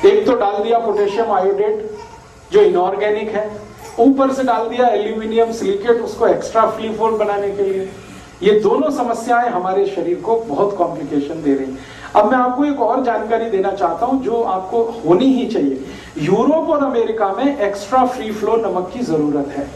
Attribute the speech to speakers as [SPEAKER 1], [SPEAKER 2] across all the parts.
[SPEAKER 1] एक तो डाल दिया पोटेशियम आयोडेट जो इनऑर्गेनिक है, ऊपर से डाल दिया एल्यूमिनियम सिलिकेट उसको एक्स्ट्रा फ्लीफोल बनाने के लिए। ये दोनों समस्याएं हमारे शरीर को बहुत कॉम्प्लिकेशन दे रही हैं। अब मैं आपको एक और जानकारी देना चाहता हूं जो आपको होनी ही चाहिए। यूरोप और अमेरिका में एक्स्ट्रा फ्री फ्लो नमक की जरूरत है,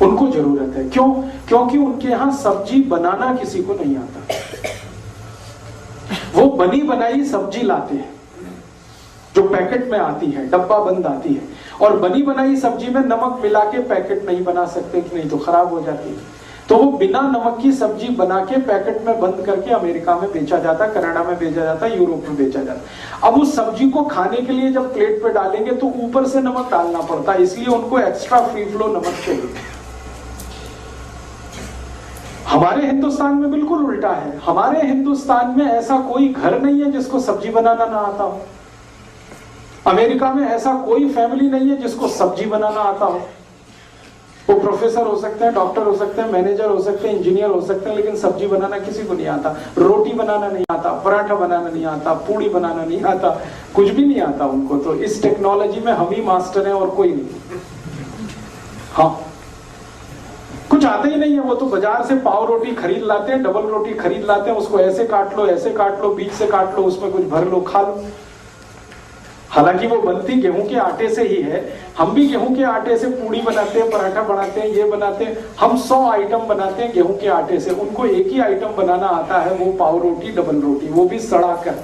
[SPEAKER 1] उनको जरूरत है। क्यों? क्योंकि उनके यहां सब्जी बनाना किसी को नहीं आता। वो बनी बनाई सब्जी लाते हैं जो पैकेट में आती है, डब्बा बंद आती है, और बनी बनाई सब्जी में नमक मिला के पैकेट नहीं बना सकते कि नहीं तो खराब हो जाती है। तो वो बिना नमक की सब्जी बना के पैकेट में बंद करके अमेरिका में बेचा जाता, कनाडा में बेचा जाता, यूरोप में बेचा जाता। अब उस सब्जी को खाने के लिए जब प्लेट पे डालेंगे तो ऊपर से नमक डालना पड़ता है, इसलिए उनको एक्स्ट्रा फ्री फ्लो नमक चाहिए। हमारे हिंदुस्तान में बिल्कुल उल्टा है। हमारे हिंदुस्तान में ऐसा कोई घर नहीं है जिसको सब्जी बनाना ना आता हो। अमेरिका में ऐसा कोई फैमिली नहीं है जिसको सब्जी बनाना आता हो। वो प्रोफेसर हो सकते हैं, डॉक्टर हो सकते हैं, मैनेजर हो सकते हैं, इंजीनियर हो सकते हैं, लेकिन सब्जी बनाना किसी को नहीं आता। रोटी बनाना नहीं आता, पराठा बनाना नहीं आता, पूड़ी बनाना नहीं आता, कुछ भी नहीं आता उनको। तो इस टेक्नोलॉजी में हम ही मास्टर हैं और कोई नहीं। हाँ, कुछ आता ही नहीं है। वो तो बाजार से पाव रोटी खरीद लाते हैं, डबल रोटी खरीद लाते हैं, उसको ऐसे काट लो, ऐसे काट लो, बीच से काट लो, उसमें कुछ भर लो, खा लो। हालांकि वो बनती गेहूं के आटे से ही है। हम भी गेहूं के आटे से पूड़ी बनाते हैं, पराठा बनाते हैं, ये बनाते हैं। हम 100 आइटम बनाते हैं गेहूं के आटे से। उनको एक ही आइटम बनाना आता है, वो पाव रोटी, डबल रोटी, वो भी सड़ाकर,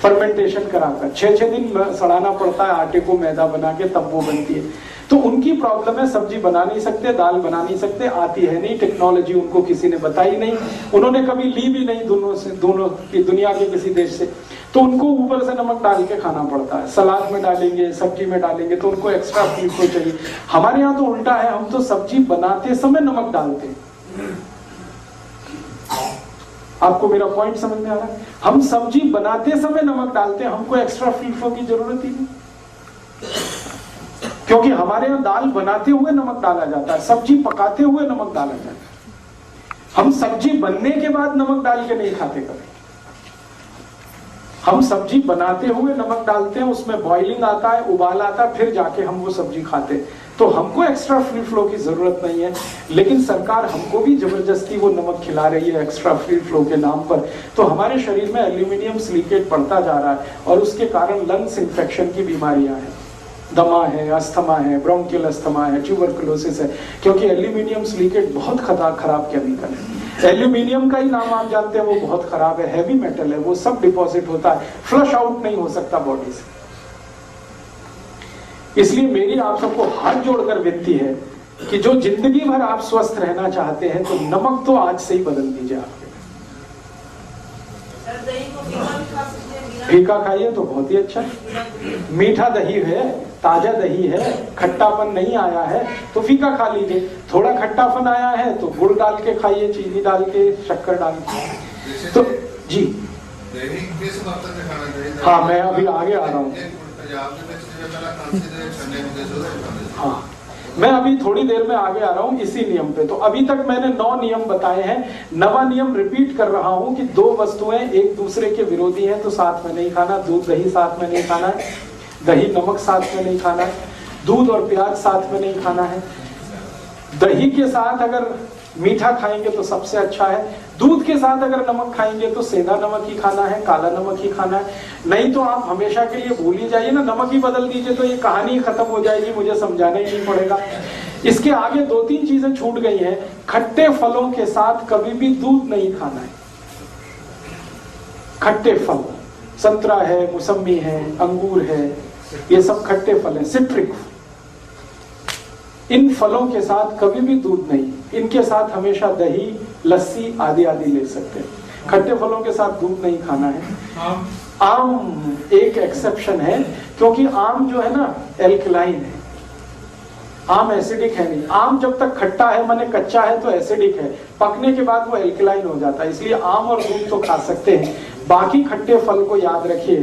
[SPEAKER 1] फर्मेंटेशन कराकर 6-6 दिन सड़ाना पड़ता है आटे को, मैदा बना के, तब वो बनती है। तो उनकी प्रॉब्लम है, सब्जी बना नहीं सकते, दाल बना नहीं सकते, आती है नहीं, टेक्नोलॉजी उनको किसी ने बताई नहीं, उन्होंने कभी ली भी नहीं दोनों की दुनिया के किसी देश से। तो उनको ऊपर से नमक डाल के खाना पड़ता है। सलाद में डालेंगे, सब्जी में डालेंगे तो उनको एक्स्ट्रा फ्लेवर चाहिए। हमारे यहाँ तो उल्टा है, हम तो सब्जी बनाते समय नमक डालते हैं। आपको मेरा पॉइंट समझ में आ रहा है? हम सब्जी बनाते समय नमक डालते हैं, हमको एक्स्ट्रा फ्लेवर की जरूरत ही नहीं, क्योंकि हमारे यहाँ दाल बनाते हुए नमक डाला जाता है, सब्जी पकाते हुए नमक डाला जाता है। हम सब्जी बनने के बाद नमक डाल के नहीं खाते कभी। हम सब्जी बनाते हुए नमक डालते हैं, उसमें बॉइलिंग आता है, उबाल आता है, फिर जाके हम वो सब्जी खाते हैं। तो हमको एक्स्ट्रा फ्री फ्लो की जरूरत नहीं है, लेकिन सरकार हमको भी जबरदस्ती वो नमक खिला रही है एक्स्ट्रा फ्री फ्लो के नाम पर। तो हमारे शरीर में एल्यूमिनियम सिलिकेट बढ़ता जा रहा है और उसके कारण लंग्स इन्फेक्शन की बीमारियां हैं, दमा है, अस्थमा है, ब्रोंकियल अस्थमा है, ट्यूबरकुलोसिस है, क्योंकि एल्यूमिनियम सिलिकेट बहुत खराब केमिकल है। एल्यूमिनियम का ही नाम आप जानते हैं, वो बहुत खराब है, हैवी मेटल है, वो सब डिपॉजिट होता है, फ्लश आउट नहीं हो सकता बॉडी से। इसलिए मेरी आप सबको हाथ जोड़कर विनती है कि जो जिंदगी भर आप स्वस्थ रहना चाहते हैं तो नमक तो आज से ही बदल दीजिए। आपके फीका खाइए तो बहुत ही अच्छा है। मीठा दही है, ताजा दही है, खट्टापन नहीं आया है तो फीका खा लीजिए। थोड़ा खट्टापन आया है तो गुड़ डाल के खाइए, चीनी डाल के, शक्कर डाल के। तो जी हाँ, मैं अभी आगे आ रहा हूँ। हाँ, मैं अभी थोड़ी देर में आगे आ रहा हूँ इसी नियम पे। तो अभी तक मैंने 9 नियम बताए हैं। 9वां नियम रिपीट कर रहा हूँ कि 2 वस्तुएं एक दूसरे के विरोधी हैं तो साथ में नहीं खाना। दूध दही साथ में नहीं खाना है, दही नमक साथ में नहीं खाना है, दूध और प्याज साथ में नहीं खाना है। दही के साथ अगर मीठा खाएंगे तो सबसे अच्छा है, दूध के साथ अगर नमक खाएंगे तो सेंधा नमक ही खाना है, काला नमक ही खाना है। नहीं तो आप हमेशा के लिए भूल ही जाइए ना, नमक ही बदल दीजिए तो ये कहानी खत्म हो जाएगी, मुझे समझाना ही नहीं पड़ेगा। इसके आगे 2-3 चीजें छूट गई हैं। खट्टे फलों के साथ कभी भी दूध नहीं खाना है। खट्टे फल, संतरा है, मौसम्मी है, अंगूर है, ये सब खट्टे फल हैं, सिट्रिक। इन फलों के साथ कभी भी दूध नहीं, इनके साथ हमेशा दही, लस्सी आदि आदि ले सकते हैं। खट्टे फलों के साथ दूध नहीं खाना है। आम एक एक्सेप्शन है, क्योंकि आम जो है ना एल्कलाइन है, आम एसिडिक है नहीं। आम जब तक खट्टा है माने कच्चा है तो एसिडिक है, पकने के बाद वो एल्कलाइन हो जाता है। इसलिए आम और दूध तो खा सकते हैं। बाकी खट्टे फल को याद रखिए,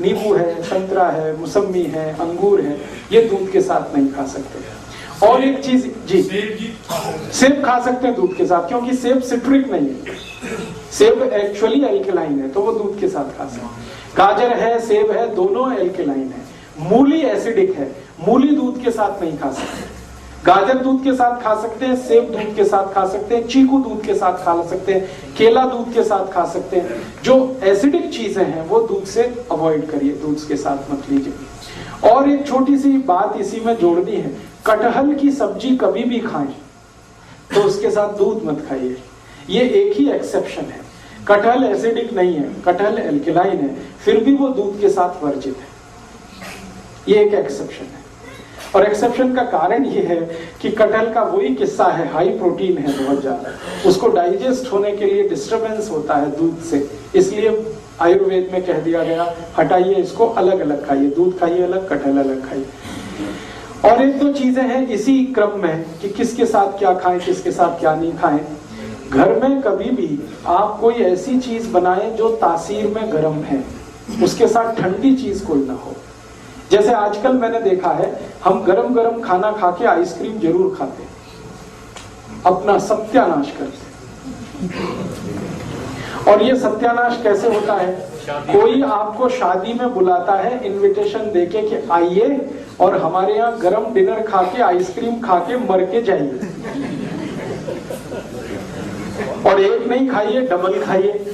[SPEAKER 1] नींबू है, संतरा है, मौसम्मी है, अंगूर है, ये दूध के साथ नहीं खा सकते। और एक चीज जी, सेब खा सकते हैं दूध के साथ, क्योंकि सेब सिट्रिक नहीं है। सेब एक्चुअली एल्केलाइन है तो वो दूध के साथ खा सकते हैं। गाजर है, सेब है, दोनों एल्केलाइन है। मूली एसिडिक है, मूली दूध के साथ नहीं खा सकते। गाजर दूध के साथ खा सकते हैं, सेब दूध के साथ खा सकते हैं, चीकू दूध के साथ खा सकते हैं, केला दूध के साथ खा सकते हैं। जो एसिडिक चीजें हैं वो दूध से अवॉइड करिए, दूध के साथ मत लीजिए। और एक छोटी सी बात इसी में जोड़नी है, कटहल की सब्जी कभी भी खाएं तो उसके साथ दूध मत खाइए। ये एक ही एक्सेप्शन है, कटहल एसिडिक नहीं है, कटहल एल्केलाइन है, फिर भी वो दूध के साथ वर्जित है। ये एक एक्सेप्शन है। और एक्सेप्शन का कारण ये है कि कटहल का वही किस्सा है, हाई प्रोटीन है बहुत ज्यादा, उसको डाइजेस्ट होने के लिए डिस्टरबेंस होता है दूध से, इसलिए आयुर्वेद में कह दिया गया हटाइए इसको, अलग अलग खाइए, दूध खाइए अलग, कटहल अलग खाइए। और एक दो चीजें हैं इसी क्रम में कि किसके साथ क्या खाएं, किसके साथ क्या नहीं खाएं। घर में कभी भी आप कोई ऐसी चीज बनाएं जो तासीर में गर्म है, उसके साथ ठंडी चीज कोई ना हो। जैसे आजकल मैंने देखा है, हम गरम गरम खाना खा के आइसक्रीम जरूर खाते हैं, अपना सत्यानाश करते हैं। और ये सत्यानाश कैसे होता है? कोई आपको शादी में बुलाता है इनविटेशन देके कि आइए और हमारे यहाँ गरम डिनर खा के आइसक्रीम खा के मर के जाइए, और एक नहीं खाइए, डबल खाइए।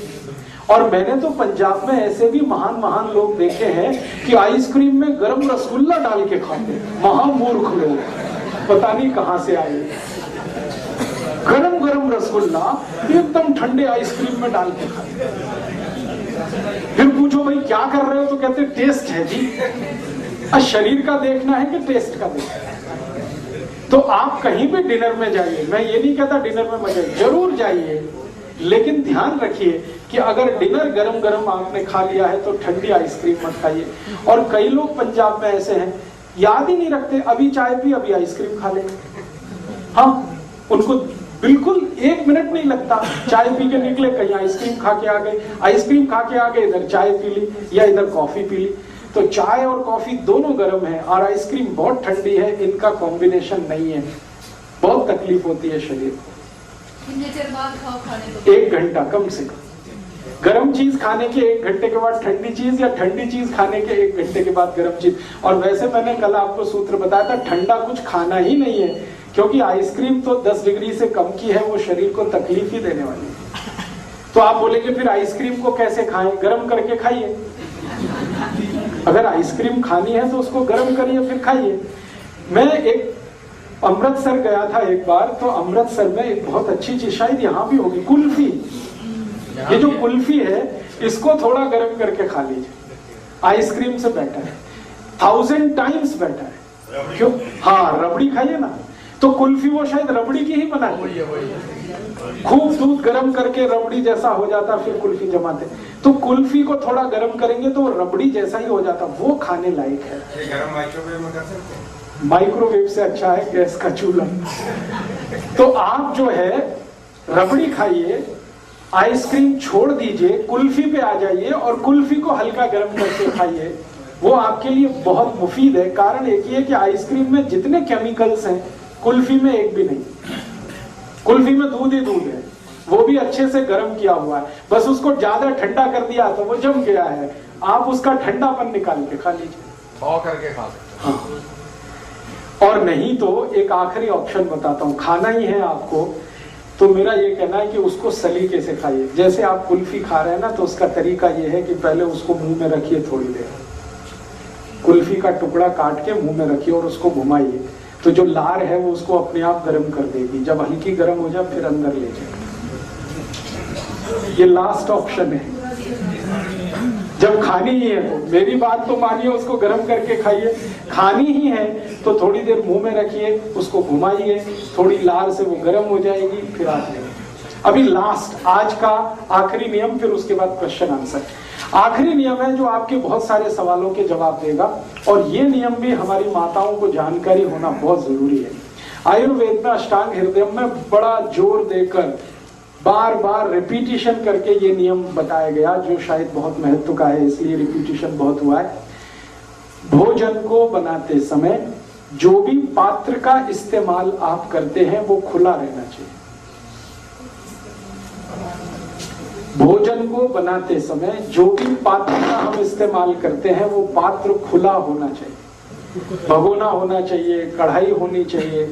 [SPEAKER 1] और मैंने तो पंजाब में ऐसे भी महान महान लोग देखे हैं कि आइसक्रीम में गरम रसगुल्ला डाल के खाते, महामूर्ख लोग, पता नहीं कहां से आए। गरम गरम रसगुल्ला एकदम ठंडे आइसक्रीम में डाल के खाते। फिर पूछो भाई क्या कर रहे हो, तो कहते टेस्ट है जी। शरीर का देखना है कि टेस्ट का देखना है? तो आप कहीं भी डिनर में जाइए, मैं ये नहीं कहता डिनर में मजे, जरूर जाइए, लेकिन ध्यान रखिए कि अगर डिनर गरम गरम आपने खा लिया है तो ठंडी आइसक्रीम मत खाइए। और कई लोग पंजाब में ऐसे हैं, याद ही नहीं रखते, अभी चाय पी अभी आइसक्रीम खा लेंगे। हाँ, उनको बिल्कुल एक मिनट नहीं लगता, चाय पी के निकले कहीं आइसक्रीम खा के आ गए, आइसक्रीम खा के आ गए इधर चाय पी ली या इधर कॉफी पी ली। तो चाय और कॉफी दोनों गर्म है और आइसक्रीम बहुत ठंडी है, इनका कॉम्बिनेशन नहीं है, बहुत तकलीफ होती है शरीर को। 1 घंटा कम से कम, गर्म चीज खाने के 1 घंटे के बाद ठंडी चीज, या ठंडी चीज खाने के 1 घंटे के बाद गर्म चीज। और वैसे मैंने कल आपको सूत्र बताया था, ठंडा कुछ खाना ही नहीं है, क्योंकि आइसक्रीम तो 10 डिग्री से कम की है, वो शरीर को तकलीफ ही देने वाली है। तो आप बोलेंगे फिर आइसक्रीम को कैसे खाएं? गर्म करके खाइए। अगर आइसक्रीम खानी है तो उसको गर्म करिए फिर खाइए। मैं एक अमृतसर गया था एक बार, तो अमृतसर में एक बहुत अच्छी चीज, शायद यहाँ भी होगी, कुल्फी। ये जो कुल्फी है इसको थोड़ा गर्म करके खा लीजिए, आइसक्रीम से बेटर है, 1000 टाइम्स बेटर है। क्यों? हाँ, रबड़ी खाइए ना, तो कुल्फी वो शायद रबड़ी की ही बनाई, खूब दूध गर्म करके रबड़ी जैसा हो जाता, फिर कुल्फी जमाते। तो कुल्फी को थोड़ा गर्म करेंगे तो रबड़ी जैसा ही हो जाता, वो खाने लायक है।
[SPEAKER 2] ये गरम माइक्रोवेव में कर सकते हैं?
[SPEAKER 1] माइक्रोवेव से अच्छा है गैस का चूल्हा। तो आप जो है रबड़ी खाइए, आइसक्रीम छोड़ दीजिए, कुल्फी पे आ जाइए और कुल्फी को हल्का गर्म करके खाइए, वो आपके लिए बहुत मुफीद है। कारण एक ही है कि आइसक्रीम में जितने केमिकल्स हैं कुल्फी में एक भी नहीं। कुल्फी में दूध ही दूध है, वो भी अच्छे से गर्म किया हुआ है, बस उसको ज्यादा ठंडा कर दिया तो वो जम गया है। आप उसका ठंडापन निकाल के खा लीजिए,
[SPEAKER 2] थॉ करके खा सकते हैं।
[SPEAKER 1] हाँ। और नहीं तो एक आखिरी ऑप्शन बताता हूँ, खाना ही है आपको, तो मेरा ये कहना है कि उसको सलीके से खाइए। जैसे आप कुल्फी खा रहे हैं ना, तो उसका तरीका ये है कि पहले उसको मुंह में रखिए थोड़ी देर, कुल्फी का टुकड़ा काट के मुंह में रखिए और उसको घुमाइए, तो जो लार है वो उसको अपने आप गर्म कर देगी। जब हल्की गर्म हो जाए फिर अंदर ले जाए। ये लास्ट ऑप्शन है। जब खानी ही है तो मेरी बात तो मानिए, उसको गर्म करके खाइए। खानी ही है तो थोड़ी देर मुंह में रखिए, उसको घुमाइए, थोड़ी लार से वो गर्म हो जाएगी, फिर आप लेंगे। अभी लास्ट, आज का आखिरी नियम, फिर उसके बाद क्वेश्चन आंसर। आखिरी नियम है जो आपके बहुत सारे सवालों के जवाब देगा, और ये नियम भी हमारी माताओं को जानकारी होना बहुत जरूरी है। आयुर्वेद में अष्टांग हृदय में बड़ा जोर देकर बार बार रिपीटिशन करके ये नियम बताया गया, जो शायद बहुत महत्व का है, इसलिए रिपीटिशन बहुत हुआ है। भोजन को बनाते समय जो भी पात्र का इस्तेमाल आप करते हैं वो खुला रहना चाहिए। भोजन को बनाते समय जो भी पात्र का हम इस्तेमाल करते हैं वो पात्र खुला होना चाहिए, भगोना होना चाहिए, कढ़ाई होनी चाहिए,